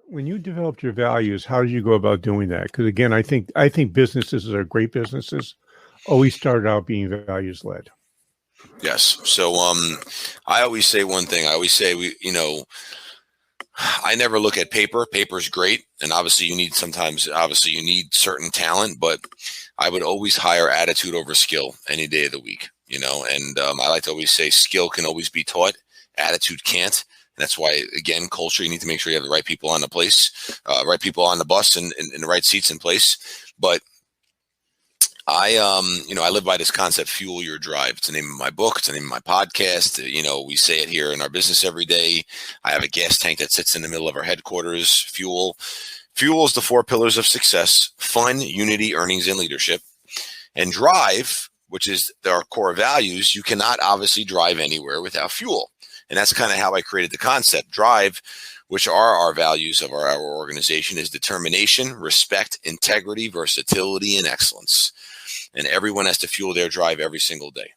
when you developed your values, how did you go about doing that? Because again, I think businesses that are great businesses always started out being values led. Yes. So I always say one thing. I always say I never look at paper. Paper's great, and obviously you need certain talent, but I would always hire attitude over skill any day of the week. And I like to always say skill can always be taught, attitude can't. And that's why, again, culture, you need to make sure you have the right people on the place, right people on the bus and the right seats in place. But I live by this concept, fuel your drive. It's the name of my book. It's the name of my podcast. We say it here in our business every day. I have a gas tank that sits in the middle of our headquarters. Fuel is the 4 pillars of success: fun, unity, earnings, and leadership. And drive, which is our core values. You cannot obviously drive anywhere without fuel. And that's kind of how I created the concept. Drive, which are our values of our organization, is determination, respect, integrity, versatility, and excellence. And everyone has to fuel their drive every single day.